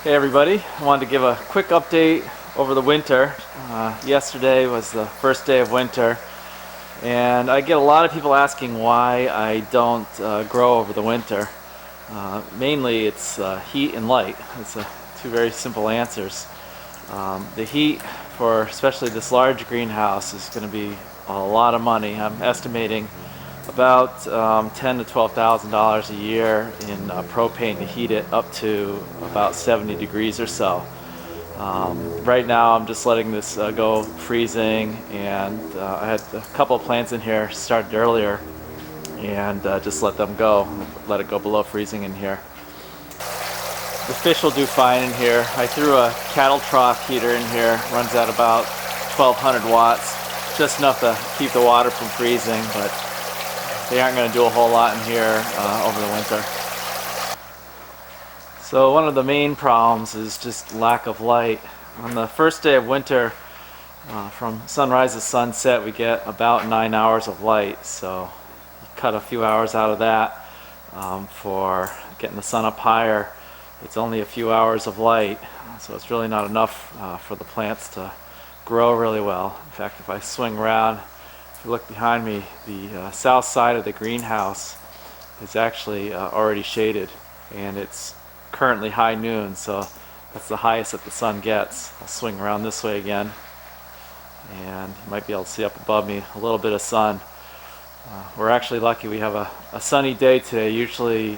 Hey everybody, I wanted to give a quick update over the winter. Yesterday was the first day of winter, and I get a lot of people asking why I don't grow over the winter. Mainly it's heat and light. It's two very simple answers. The heat for especially this large greenhouse is going to be a lot of money. I'm estimating about $10,000 to $12,000 a year in propane to heat it up to about 70 degrees or so. Right now I'm just letting this go freezing, and I had a couple of plants in here started earlier, and just let them go, let it go below freezing in here. The fish will do fine in here. I threw a cattle trough heater in here, runs at about 1200 watts, just enough to keep the water from freezing, but they aren't going to do a whole lot in here over the winter. So one of the main problems is just lack of light. On the first day of winter, from sunrise to sunset, we get about 9 hours of light. So you cut a few hours out of that for getting the sun up higher. It's only a few hours of light, so it's really not enough for the plants to grow really well. In fact, if I swing around, if you look behind me, the south side of the greenhouse is actually already shaded, and it's currently high noon, so that's the highest that the sun gets. I'll swing around this way again, and you might be able to see up above me a little bit of sun. We're actually lucky we have a sunny day today. Usually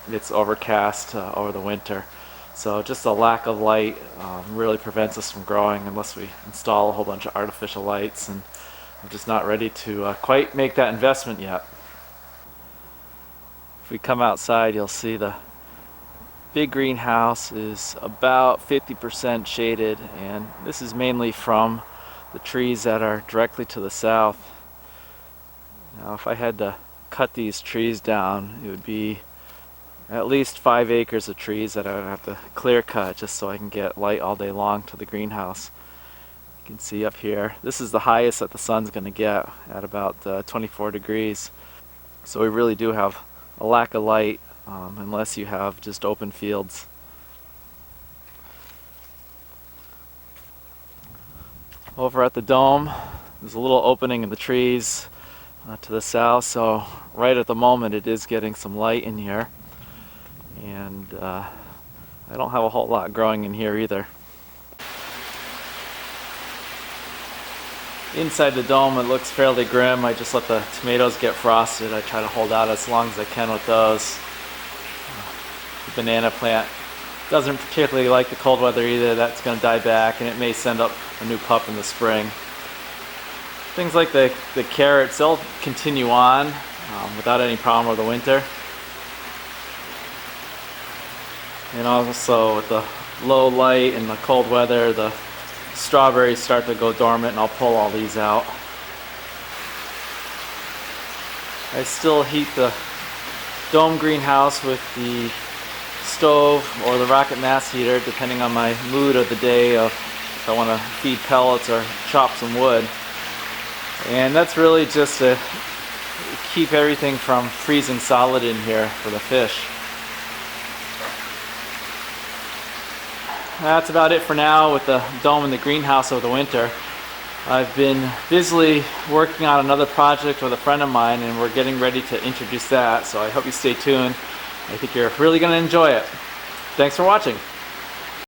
it's overcast over the winter, so just a lack of light really prevents us from growing unless we install a whole bunch of artificial lights, and I'm just not ready to quite make that investment yet. If we come outside, you'll see the big greenhouse is about 50% shaded, and this is mainly from the trees that are directly to the south. Now, if I had to cut these trees down, it would be at least 5 acres of trees that I would have to clear cut just so I can get light all day long to the greenhouse. You can see up here, this is the highest that the sun's going to get at about 24 degrees. So we really do have a lack of light unless you have just open fields. Over at the dome, there's a little opening in the trees to the south, so right at the moment it is getting some light in here, and I don't have a whole lot growing in here either. Inside the dome it looks fairly grim. I just let the tomatoes get frosted. I try to hold out as long as I can with those. The banana plant doesn't particularly like the cold weather either. That's going to die back, and it may send up a new pup in the spring. Things like the carrots, they'll continue on without any problem over the winter. And also with the low light and the cold weather, the strawberries start to go dormant, and I'll pull all these out. I still heat the dome greenhouse with the stove or the rocket mass heater, depending on my mood of the day, of if I want to feed pellets or chop some wood. And that's really just to keep everything from freezing solid in here for the fish. That's about it for now with the dome and the greenhouse over the winter. I've been busily working on another project with a friend of mine, and we're getting ready to introduce that, so I hope you stay tuned. I think you're really going to enjoy it. Thanks for watching.